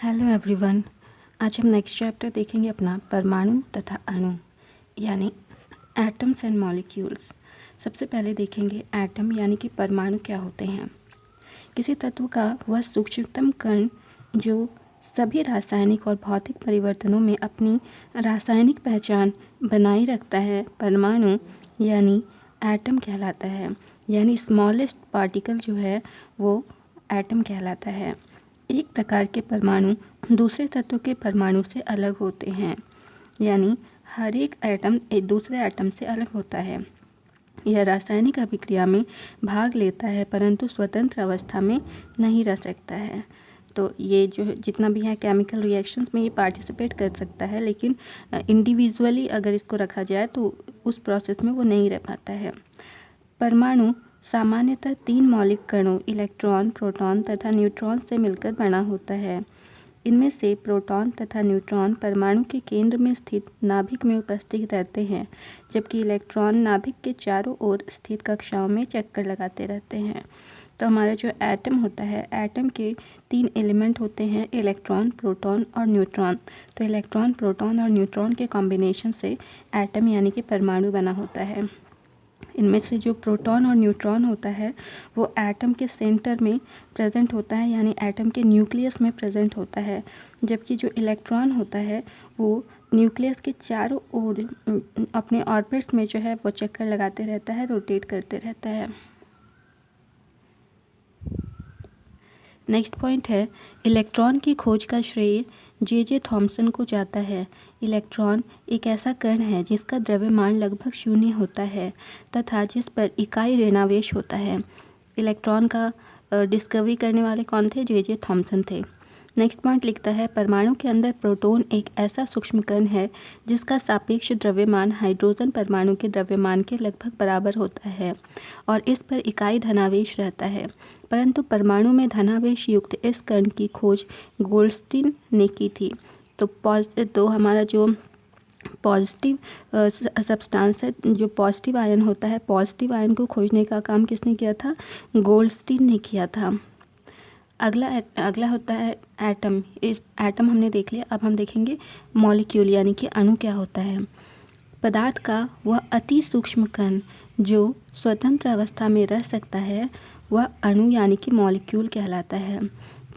Hello everyone. आज हम next chapter देखेंगे अपना परमाणु तथा अणु यानी एटम्स एंड मॉलिक्यूल्स। सबसे पहले देखेंगे एटम यानी कि परमाणु क्या होते हैं। किसी तत्व का वह सूक्ष्मतम कण जो सभी रासायनिक और भौतिक परिवर्तनों में अपनी रासायनिक पहचान बनाए रखता है, परमाणु यानी एटम कहलाता है। यानी स्मॉलेस्ट पार्टिकल जो है वो एटम कहलाता है। एक प्रकार के परमाणु दूसरे तत्व के परमाणु से अलग होते हैं, यानी हर एक एटम एक दूसरे एटम से अलग होता है। यह रासायनिक अभिक्रिया में भाग लेता है परंतु स्वतंत्र अवस्था में नहीं रह सकता है। तो ये जो जितना भी है केमिकल रिएक्शंस में ये पार्टिसिपेट कर सकता है, लेकिन इंडिविजुअली अगर इसको रखा जाए तो उस प्रोसेस में वो नहीं रह पाता है। परमाणु सामान्यतः 3 मौलिक कणों इलेक्ट्रॉन, प्रोटॉन तथा न्यूट्रॉन से मिलकर बना होता है। इनमें से प्रोटॉन तथा न्यूट्रॉन परमाणु के केंद्र में स्थित नाभिक में उपस्थित रहते हैं, जबकि इलेक्ट्रॉन नाभिक के चारों ओर स्थित कक्षाओं में चक्कर लगाते रहते हैं। तो हमारा जो एटम होता है, एटम के 3 एलिमेंट होते हैं, इलेक्ट्रॉन, प्रोटॉन और न्यूट्रॉन। तो इलेक्ट्रॉन, प्रोटॉन और न्यूट्रॉन के कॉम्बिनेशन से एटम यानी कि परमाणु बना होता है। इनमें से जो प्रोटॉन और न्यूट्रॉन होता है वो एटम के सेंटर में प्रेजेंट होता है, यानी एटम के न्यूक्लियस में प्रेजेंट होता है, जबकि जो इलेक्ट्रॉन होता है वो न्यूक्लियस के चारों ओर अपने ऑर्बिट्स में जो है वो चक्कर लगाते रहता है, रोटेट करते रहता है। नेक्स्ट पॉइंट है इलेक्ट्रॉन की खोज का श्रेय जे थॉमसन को जाता है। इलेक्ट्रॉन एक ऐसा कण है जिसका द्रव्यमान लगभग शून्य होता है तथा जिस पर इकाई ऋणावेश होता है। इलेक्ट्रॉन का डिस्कवरी करने वाले कौन थे? जे थॉमसन थे। नेक्स्ट पॉइंट लिखता है परमाणु के अंदर प्रोटॉन एक ऐसा सूक्ष्म कण है जिसका सापेक्ष द्रव्यमान हाइड्रोजन परमाणु के द्रव्यमान के लगभग बराबर होता है और इस पर इकाई धनावेश रहता है, परंतु परमाणु में धनावेश युक्त इस कण की खोज गोल्डस्टीन ने की थी। तो हमारा जो पॉजिटिव सब्सटेंस है, जो पॉजिटिव आयन होता है, पॉजिटिव आयन को खोजने का काम किसने किया था? गोल्डस्टीन ने किया था। अगला होता है एटम। इस एटम हमने देख लिया, अब हम देखेंगे मॉलिक्यूल यानी कि अणु क्या होता है। पदार्थ का वह अति सूक्ष्म कण जो स्वतंत्र अवस्था में रह सकता है वह अणु यानी कि मॉलिक्यूल कहलाता है।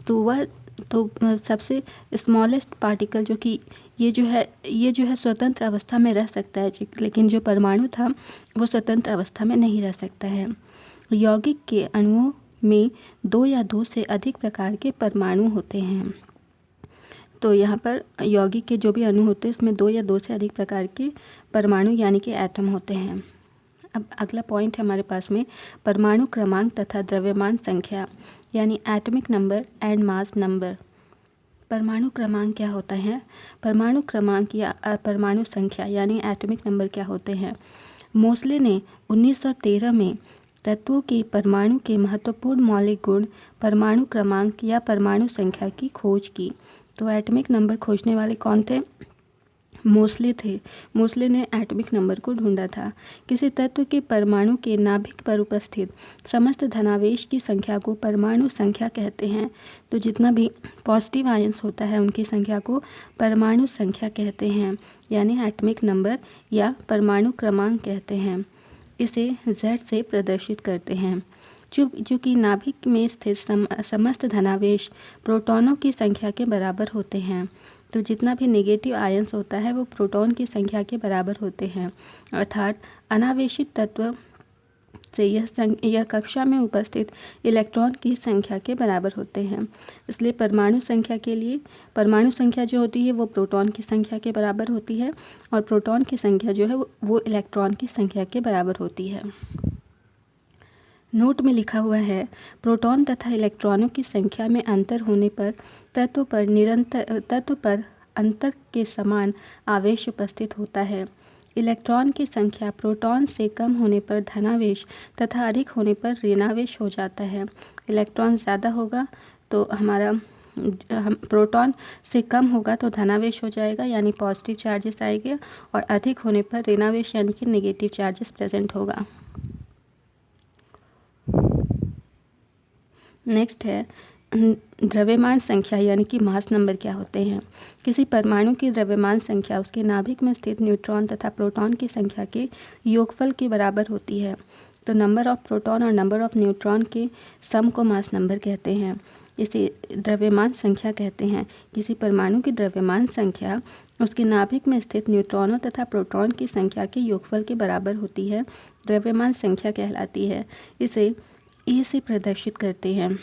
तो सबसे स्मॉलेस्ट पार्टिकल जो कि ये जो है स्वतंत्र अवस्था में रह सकता है, लेकिन जो परमाणु था वो स्वतंत्र अवस्था में नहीं रह सकता है। यौगिक के अणुओं में 2 या 2 से अधिक प्रकार के परमाणु होते हैं। तो यहाँ पर यौगिक के जो भी अणु होते हैं इसमें 2 या 2 से अधिक प्रकार के परमाणु यानी कि एटम होते हैं। अब अगला पॉइंट है हमारे पास में परमाणु क्रमांक तथा द्रव्यमान संख्या यानी atomic number and mass number. परमाणु क्रमांक क्या होता है? परमाणु क्रमांक या परमाणु संख्या यानी एटॉमिक नंबर क्या होते हैं? मोसले ने 1913 में तत्वों के परमाणु के महत्वपूर्ण मौलिक गुण परमाणु क्रमांक या परमाणु संख्या की खोज की। तो एटॉमिक नंबर खोजने वाले कौन थे? मोसले थे। मोसले ने एटॉमिक नंबर को ढूंढा था। किसी तत्व के परमाणु के नाभिक पर उपस्थित समस्त धनावेश की संख्या को परमाणु संख्या कहते हैं। तो जितना भी पॉजिटिव आयंस होता है उनकी संख्या को परमाणु संख्या कहते हैं, यानी एटॉमिक नंबर या परमाणु क्रमांक कहते हैं। इसे Z से प्रदर्शित करते हैं। जो कि नाभिक में स्थित समस्त धनावेश प्रोटॉनों की संख्या के बराबर होते हैं। तो जितना भी नेगेटिव आयंस होता है वो प्रोटॉन की संख्या के बराबर होते हैं, अर्थात अनावेशित तत्व से यह कक्षा में उपस्थित इलेक्ट्रॉन की संख्या के बराबर होते हैं। इसलिए परमाणु संख्या के लिए परमाणु संख्या जो होती है वो प्रोटॉन की संख्या के बराबर होती है और प्रोटॉन की संख्या जो है वो इलेक्ट्रॉन की संख्या के बराबर होती है। नोट में लिखा हुआ है प्रोटॉन तथा इलेक्ट्रॉनों की संख्या में अंतर होने पर तत्व पर अंतर के समान आवेश उपस्थित होता है। इलेक्ट्रॉन की संख्या प्रोटॉन से कम होने पर धनावेश तथा अधिक होने पर ऋणावेश हो जाता है। इलेक्ट्रॉन ज़्यादा होगा तो हमारा प्रोटॉन से कम होगा तो धनावेश हो जाएगा यानी पॉजिटिव चार्जेस आएंगे, और अधिक होने पर ऋणावेश यानी कि नेगेटिव चार्जेस प्रेजेंट होगा। नेक्स्ट है द्रव्यमान संख्या यानी कि मास नंबर क्या होते हैं? किसी परमाणु की द्रव्यमान संख्या उसके नाभिक में स्थित न्यूट्रॉन तथा प्रोटॉन की संख्या के योगफल के बराबर होती है। तो नंबर ऑफ प्रोटॉन और नंबर ऑफ न्यूट्रॉन के सम को मास नंबर कहते हैं। इसे द्रव्यमान संख्या कहते हैं। किसी परमाणु की द्रव्यमान संख्या उसके नाभिक में स्थित न्यूट्रॉनों तथा प्रोटॉन की संख्या के योगफल के बराबर होती है, द्रव्यमान संख्या कहलाती है। इसे ए से प्रदर्शित करते हैं।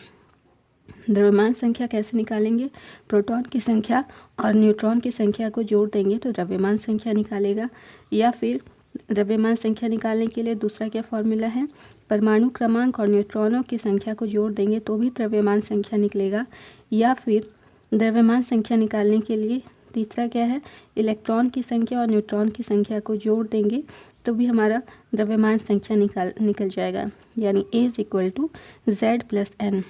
द्रव्यमान संख्या कैसे निकालेंगे? प्रोटॉन की संख्या और न्यूट्रॉन की संख्या को जोड़ देंगे तो द्रव्यमान संख्या निकालेगा। या फिर द्रव्यमान संख्या निकालने के लिए दूसरा क्या फॉर्मूला है? परमाणु क्रमांक और न्यूट्रॉनों की संख्या को जोड़ देंगे तो भी द्रव्यमान संख्या निकलेगा। या फिर द्रव्यमान संख्या निकालने के लिए तीसरा क्या है? इलेक्ट्रॉन की संख्या और न्यूट्रॉन की संख्या को जोड़ देंगे तो भी हमारा द्रव्यमान संख्या निकल जाएगा, यानी A=Z+N।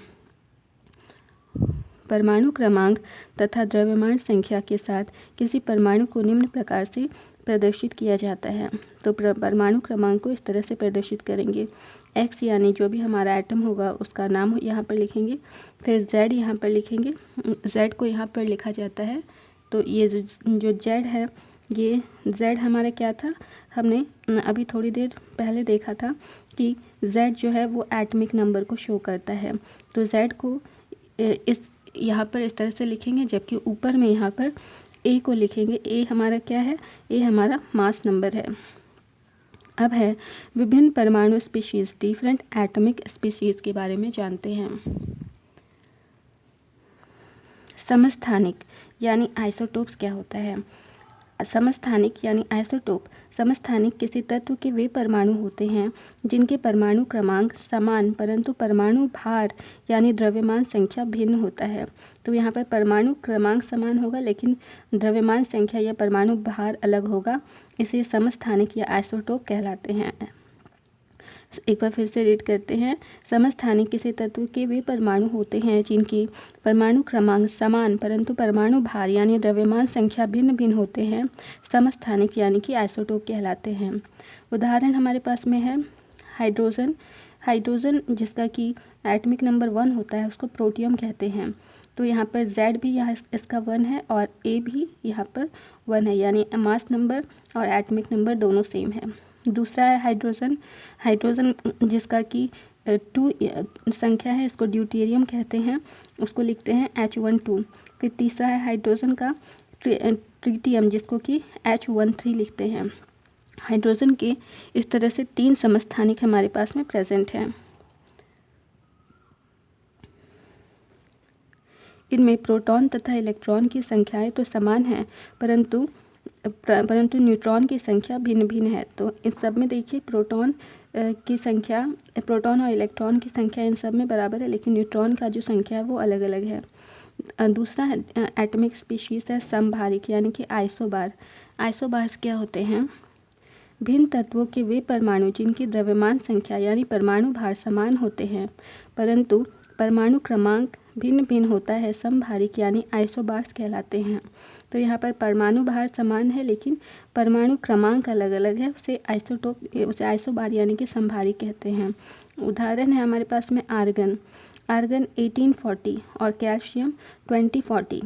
परमाणु क्रमांक तथा द्रव्यमान संख्या के साथ किसी परमाणु को निम्न प्रकार से प्रदर्शित किया जाता है। तो परमाणु क्रमांक को इस तरह से प्रदर्शित करेंगे। X यानी जो भी हमारा एटम होगा उसका नाम यहाँ पर लिखेंगे, फिर Z यहाँ पर लिखेंगे। Z को यहाँ पर लिखा जाता है। तो ये जो Z है, ये Z हमारा क्या था? हमने अभी थोड़ी देर पहले देखा था कि Z जो है वो एटमिक नंबर को शो करता है। तो Z को यहाँ पर इस तरह से लिखेंगे, जबकि ऊपर में यहाँ पर A को लिखेंगे। A हमारा क्या है? A हमारा मास नंबर है। अब है विभिन्न परमाणु स्पीशीज़, डिफरेंट एटॉमिक स्पीशीज़ के बारे में जानते हैं। समस्थानिक यानी आइसोटोप्स क्या होता है? समस्थानिक यानी आइसोटोप, समस्थानिक किसी तत्व के वे परमाणु होते हैं जिनके परमाणु क्रमांक समान परंतु परमाणु भार यानी द्रव्यमान संख्या भिन्न होता है। तो यहाँ पर परमाणु क्रमांक समान होगा लेकिन द्रव्यमान संख्या या परमाणु भार अलग होगा, इसे समस्थानिक या आइसोटोप कहलाते हैं। एक बार फिर से रीड करते हैं। समस्थानिक किसी तत्व के वे परमाणु होते हैं जिनकी परमाणु क्रमांक समान परंतु परमाणु भार यानी द्रव्यमान संख्या भिन्न भिन्न होते हैं, समस्थानिक यानी कि आइसोटोप कहलाते हैं। उदाहरण हमारे पास में है हाइड्रोजन। हाइड्रोजन जिसका कि एटमिक नंबर 1 होता है उसको प्रोटियम कहते हैं। तो यहाँ पर Z भी यहाँ इसका 1 है और A भी यहाँ पर 1 है, यानी मास नंबर और एटमिक नंबर दोनों सेम है। दूसरा है हाइड्रोजन। हाइड्रोजन जिसका कि 2 संख्या है, इसको ड्यूटेरियम कहते हैं, उसको लिखते हैं H12। फिर तीसरा है हाइड्रोजन का ट्रिटियम जिसको कि H13 लिखते हैं। हाइड्रोजन के इस तरह से 3 समस्थानिक हमारे पास में प्रेजेंट हैं। इनमें प्रोटॉन तथा इलेक्ट्रॉन की संख्याएं तो समान हैं परंतु न्यूट्रॉन की संख्या भिन्न भिन्न है। तो इन सब में देखिए प्रोटॉन और इलेक्ट्रॉन की संख्या इन सब में बराबर है, लेकिन न्यूट्रॉन का जो संख्या है वो अलग अलग है। दूसरा एटॉमिक स्पीशीज़ है समभारिक यानी कि आइसोबार। आइसोबार्स क्या होते हैं? भिन्न तत्वों के वे परमाणु जिनकी द्रव्यमान संख्या यानी परमाणु भार समान होते हैं परंतु परमाणु क्रमांक भिन्न भिन्न होता है, समभारिक यानी आइसोबार्स कहलाते हैं। तो यहाँ पर परमाणु भार समान है लेकिन परमाणु क्रमांक अलग अलग है, उसे आइसोबार यानी कि समभारिक कहते हैं। उदाहरण है हमारे पास में आर्गन 1840 और कैल्शियम 2040।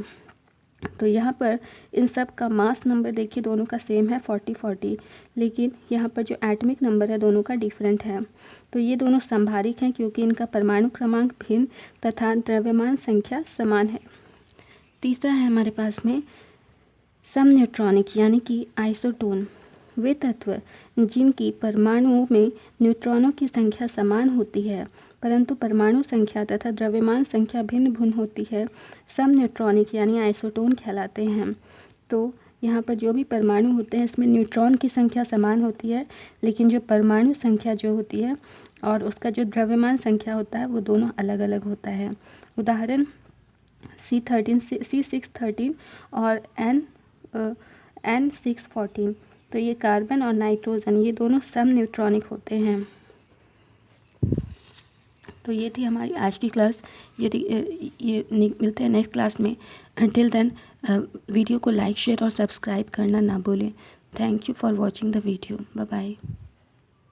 तो यहाँ पर इन सब का मास नंबर देखिए दोनों का सेम है 40, लेकिन यहाँ पर जो एटमिक नंबर है दोनों का डिफरेंट है। तो ये दोनों समभारिक हैं क्योंकि इनका परमाणु क्रमांक भिन्न तथा द्रव्यमान संख्या समान है। तीसरा है हमारे पास में समन्यूट्रॉनिक यानी कि आइसोटोन। वे तत्व जिनकी परमाणुओं में न्यूट्रॉनों की संख्या समान होती है परंतु परमाणु संख्या तथा द्रव्यमान संख्या भिन्न भिन्न होती है, समन्यूट्रॉनिक यानी आइसोटोन कहलाते हैं। तो यहाँ पर जो भी परमाणु होते हैं इसमें न्यूट्रॉन की संख्या समान होती है लेकिन जो परमाणु संख्या जो होती है और उसका जो द्रव्यमान संख्या होता है वो दोनों अलग अलग होता है। उदाहरण C613 और N614। तो ये कार्बन और नाइट्रोजन ये दोनों सम न्यूट्रॉनिक होते हैं। तो ये थी हमारी आज की क्लास। ये मिलते हैं नेक्स्ट क्लास में। अंटिल देन वीडियो को लाइक शेयर और सब्सक्राइब करना ना भूलें। Thank you for watching the video. Bye bye.